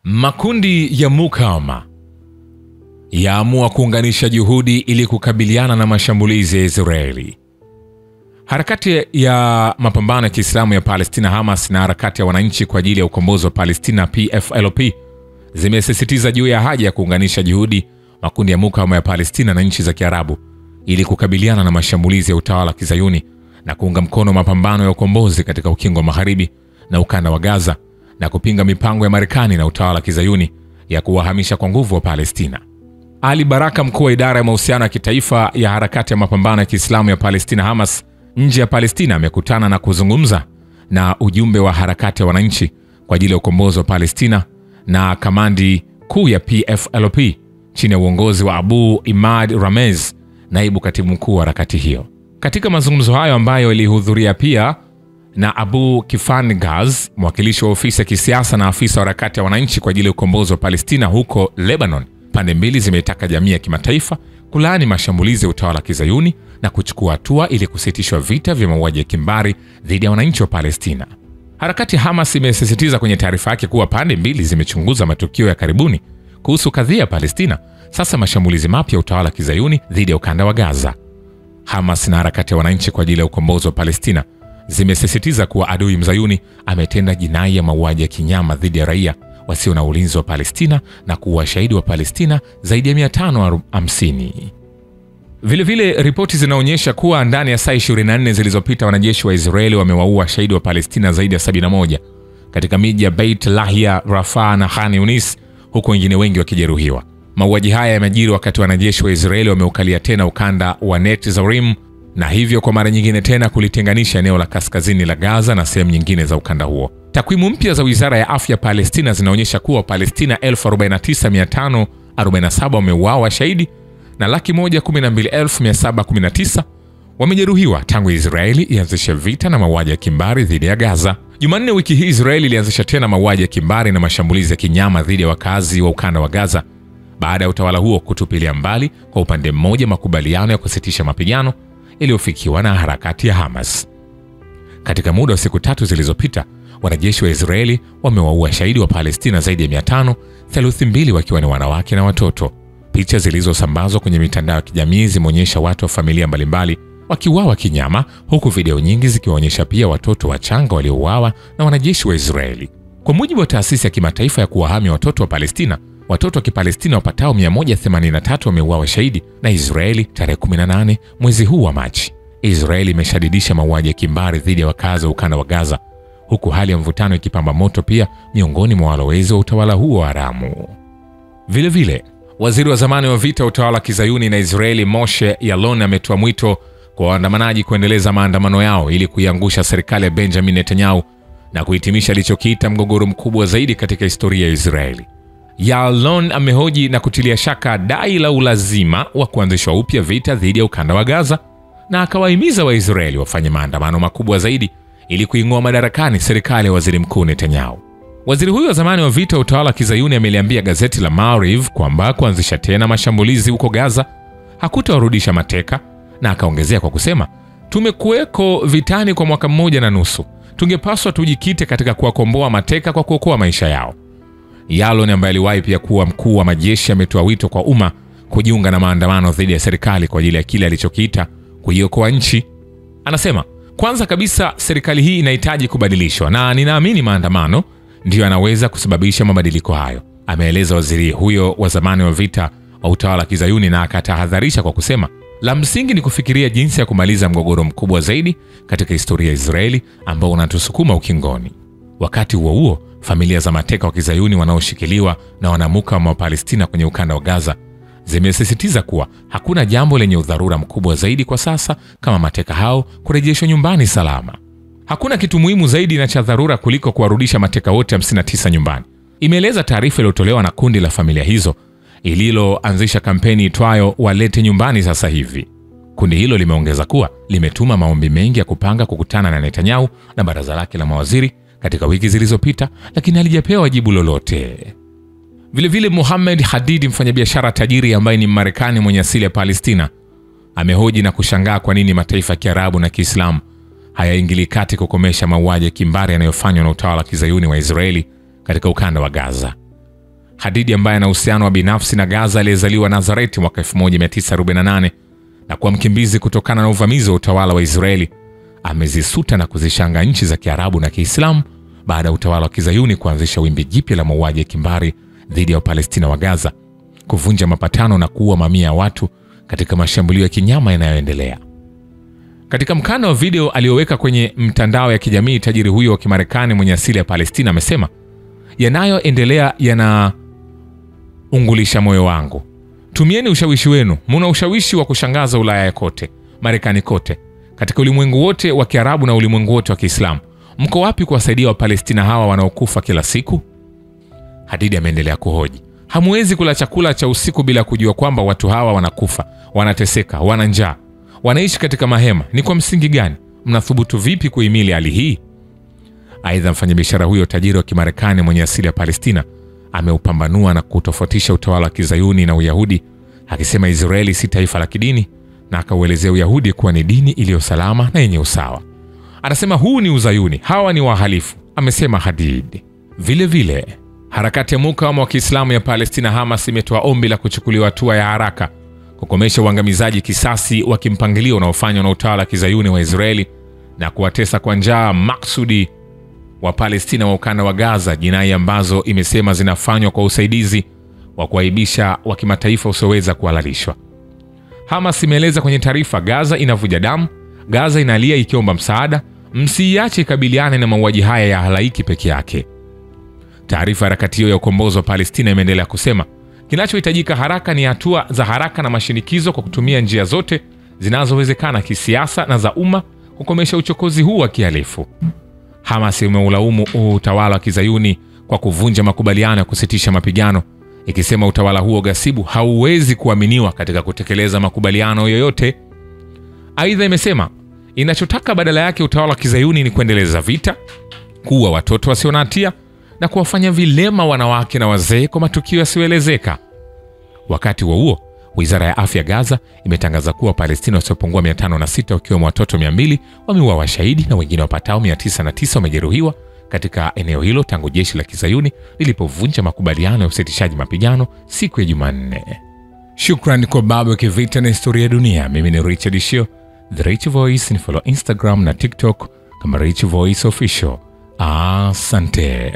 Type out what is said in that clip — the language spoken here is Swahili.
Makundi ya mukawama yaamua kuunganisha juhudi ili kukabiliana na mashambulizi ya Israeli. Harakati ya mapambano ya Kiislamu ya Palestina Hamas na harakati ya wananchi kwa ajili ya ukombozi wa Palestina PFLP zimesisitiza juu ya haja ya kuunganisha juhudi makundi ya mukawama ya Palestina na nchi za Kiarabu ili kukabiliana na mashambulizi ya utawala wa Kizayuni na kuunga mkono mapambano ya ukombozi katika ukingo wa Magharibi na ukanda wa Gaza na kupinga mipango ya Marekani na utawala wa Kizayuni ya kuwahamisha kwa nguvu wa Palestina. Ali Baraka, mkuu wa idara ya mahusiano ya kitaifa ya harakati ya mapambano ya Kiislamu ya Palestina Hamas nje ya Palestina, amekutana na kuzungumza na ujumbe wa harakati ya wananchi kwa ajili ya ukombozi wa Palestina na kamandi kuu ya PFLP chini ya uongozi wa Abu Imad Ramez, naibu katibu mkuu wa harakati hiyo. Katika mazungumzo hayo ambayo ilihudhuria pia na Abu Kifan Gaz, mwakilishi wa ofisi ya kisiasa na afisa wa harakati ya wananchi kwa ajili ya ukombozi wa Palestina huko Lebanon, pande mbili zimetaka jamii ya kimataifa kulaani mashambulizi ya utawala wa Kizayuni na kuchukua hatua ili kusitishwa vita vya mauaji ya kimbari dhidi ya wananchi wa Palestina. Harakati ya Hamas imesisitiza kwenye taarifa yake kuwa pande mbili zimechunguza matukio ya karibuni kuhusu kadhia ya Palestina, sasa mashambulizi mapya ya utawala wa Kizayuni dhidi ya ukanda wa Gaza. Hamas na harakati ya wananchi kwa ajili ya ukombozi wa Palestina zimesisitiza kuwa adui mzayuni ametenda jinai ya mauaji ya kinyama dhidi ya raia wasio na ulinzi wa Palestina na kuua shahidi wa Palestina zaidi ya 550. Vilevile ripoti zinaonyesha kuwa ndani ya saa 24 zilizopita wanajeshi wa Israeli wamewaua shahidi wa Palestina zaidi ya 71 katika miji ya Beit Lahia, Rafah na Khan Yunis, huku wengine wengi wakijeruhiwa. Mauaji haya yamejiri wakati wanajeshi wa Israeli wameukalia tena ukanda wa Netzarim na hivyo kwa mara nyingine tena kulitenganisha eneo la kaskazini la Gaza na sehemu nyingine za ukanda huo. Takwimu mpya za Wizara ya Afya Palestina zinaonyesha kuwa Palestina 49,547 wameuawa shahidi na 112,719 wamejeruhiwa tangu Israeli ianzishe vita na mauaji ya kimbari dhidi ya Gaza. Jumanne wiki hii Israeli ilianzisha tena mauaji ya kimbari na mashambulizi ya kinyama dhidi ya wakazi wa ukanda wa Gaza baada ya utawala huo kutupilia mbali kwa upande mmoja makubaliano ya kusitisha mapigano iliyofikiwa na harakati ya Hamas. Katika muda wa siku 3 zilizopita, wanajeshi wa Israeli wamewaua shahidi wa Palestina zaidi ya 500, theluthi mbili wakiwa ni wanawake na watoto. Picha zilizosambazwa kwenye mitandao ya kijamii zimeonyesha watu wa familia mbalimbali wakiuawa kinyama, huku video nyingi zikiwaonyesha pia watoto wachanga waliouawa na wanajeshi wa Israeli. Kwa mujibu wa taasisi ya kimataifa ya kuwahami watoto wa Palestina, watoto wa Kipalestina wapatao 183 wameuawa shahidi na Israeli tarehe 18 mwezi huu wa Machi. Israeli imeshadidisha mauaji ya kimbari dhidi ya wakazi wa ukanda wa Gaza, huku hali ya mvutano ikipamba moto pia miongoni mwa walowezi wa utawala huo haramu. Vilevile, waziri wa zamani wa vita utawala wa Kizayuni na Israeli Moshe Yaalon ametoa mwito kwa waandamanaji kuendeleza maandamano yao ili kuiangusha serikali ya Benjamin Netanyahu na kuhitimisha alichokiita mgogoro mkubwa zaidi katika historia ya Israeli. Yaalon amehoji na kutilia shaka dai la ulazima wa kuanzishwa upya vita dhidi ya ukanda wa Gaza na akawahimiza Waisraeli wafanye maandamano makubwa zaidi ili kuing'oa madarakani serikali ya waziri mkuu Netanyahu. Waziri huyo wa zamani wa vita utawala wa Kizayuni ameliambia gazeti la Maariv kwamba kuanzisha tena mashambulizi huko Gaza hakutawarudisha mateka, na akaongezea kwa kusema, tumekuweko vitani kwa mwaka 1.5, tungepaswa tujikite katika kuwakomboa mateka kwa kuokoa maisha yao. Yaalon ambaye aliwahi pia kuwa mkuu wa majeshi ametoa wito kwa umma kujiunga na maandamano dhidi ya serikali kwa ajili ya kile alichokiita kuiokoa nchi. Anasema, kwanza kabisa serikali hii inahitaji kubadilishwa na ninaamini maandamano ndiyo yanaweza kusababisha mabadiliko hayo, ameeleza waziri huyo wa zamani wa vita wa utawala wa Kizayuni, na akatahadharisha kwa kusema, la msingi ni kufikiria jinsi ya kumaliza mgogoro mkubwa zaidi katika historia ya Israeli ambao unatusukuma ukingoni. Wakati huo huo, familia za mateka wa Kizayuni wanaoshikiliwa na wanamukawama wa Palestina kwenye ukanda wa Gaza zimesisitiza kuwa hakuna jambo lenye udharura mkubwa zaidi kwa sasa kama mateka hao kurejeshwa nyumbani salama. Hakuna kitu muhimu zaidi na cha dharura kuliko kuwarudisha mateka wote 59 nyumbani, imeeleza taarifa iliyotolewa na kundi la familia hizo ililoanzisha kampeni itwayo Walete Nyumbani Sasa Hivi. Kundi hilo limeongeza kuwa limetuma maombi mengi ya kupanga kukutana na Netanyahu na baraza lake la mawaziri katika wiki zilizopita, lakini halijapewa jibu lolote. Vilevile Mohammed Hadid, mfanyabiashara tajiri ambaye ni Mmarekani mwenye asili ya Palestina, amehoji na kushangaa kwa nini mataifa ya Kiarabu na Kiislamu hayaingili kati kukomesha mauaji ya kimbari yanayofanywa na utawala wa Kizayuni wa Israeli katika ukanda wa Gaza. Hadidi ambaye ana uhusiano wa binafsi na Gaza, aliyezaliwa Nazareti mwaka 1948 na kuwa mkimbizi kutokana na uvamizi wa utawala wa Israeli, amezisuta na kuzishanga nchi za Kiarabu na Kiislamu baada ya utawala wa Kizayuni kuanzisha wimbi jipya la mauaji ya kimbari dhidi ya Wapalestina wa Gaza, kuvunja mapatano na kuua mamia ya watu katika mashambulio ya kinyama yanayoendelea. Katika mkanda wa video aliyoweka kwenye mtandao ya kijamii, tajiri huyo wa Kimarekani mwenye asili ya Palestina amesema, yanayoendelea yanaungulisha moyo wangu. Tumieni ushawishi wenu. Muna ushawishi wa kushangaza Ulaya kote, Marekani kote, katika ulimwengu wote wa Kiarabu na ulimwengu wote wa Kiislamu. Mko wapi kuwasaidia Wapalestina hawa wanaokufa kila siku? Hadidi ameendelea kuhoji, hamwezi kula chakula cha usiku bila kujua kwamba watu hawa wanakufa, wanateseka, wana njaa, wanaishi katika mahema. Ni kwa msingi gani? Mnathubutu vipi kuhimili hali hii? Aidha, mfanyabiashara huyo tajiri wa Kimarekani mwenye asili ya Palestina ameupambanua na kutofautisha utawala wa Kizayuni na Uyahudi, akisema Israeli si taifa la kidini, na akauelezea Uyahudi kuwa ni dini iliyo salama na yenye usawa. Anasema huu ni Uzayuni, hawa ni wahalifu, amesema Hadid. Vile vile, harakati ya mukawama wa Kiislamu ya Palestina Hamas imetoa ombi la kuchukuliwa hatua ya haraka kukomesha uangamizaji kisasi wa kimpangilio unaofanywa na utawala wa Kizayuni wa Israeli na kuwatesa kwa njaa maksudi wa Palestina wa ukanda wa Gaza, jinai ambazo imesema zinafanywa kwa usaidizi wa kuaibisha wa kimataifa usioweza kuhalalishwa. Hamas imeeleza kwenye taarifa, Gaza inavuja damu, Gaza inalia ikiomba msaada, msiiache ikabiliane na mauaji haya ya halaiki peke yake. Taarifa ya harakati hiyo ya ukombozi wa Palestina imeendelea kusema, kinachohitajika haraka ni hatua za haraka na mashinikizo kwa kutumia njia zote zinazowezekana kisiasa na za umma kukomesha uchokozi huu wa kihalifu. Hamas imeulaumu utawala wa Kizayuni kwa kuvunja makubaliano ya kusitisha mapigano, ikisema utawala huo ghasibu hauwezi kuaminiwa katika kutekeleza makubaliano yoyote. Aidha, imesema inachotaka badala yake utawala wa Kizayuni ni kuendeleza vita, kuua watoto wasio na hatia na kuwafanya vilema wanawake na wazee kwa matukio yasiyoelezeka. Wakati huo, Wizara ya Afya Gaza imetangaza kuwa Palestina wasiopungua 506 wakiwemo watoto 200 wameuawa shahidi na wengine wapatao 909 wamejeruhiwa katika eneo hilo tangu jeshi la Kizayuni lilipovunja makubaliano ya usitishaji mapigano siku ya Jumanne. Shukrani kwa Babu ya Kivita na Historia ya Dunia. Mimi ni Richard Shio, The Rich Voice. Ni follow Instagram na TikTok kama Rich Voice Official. Asante.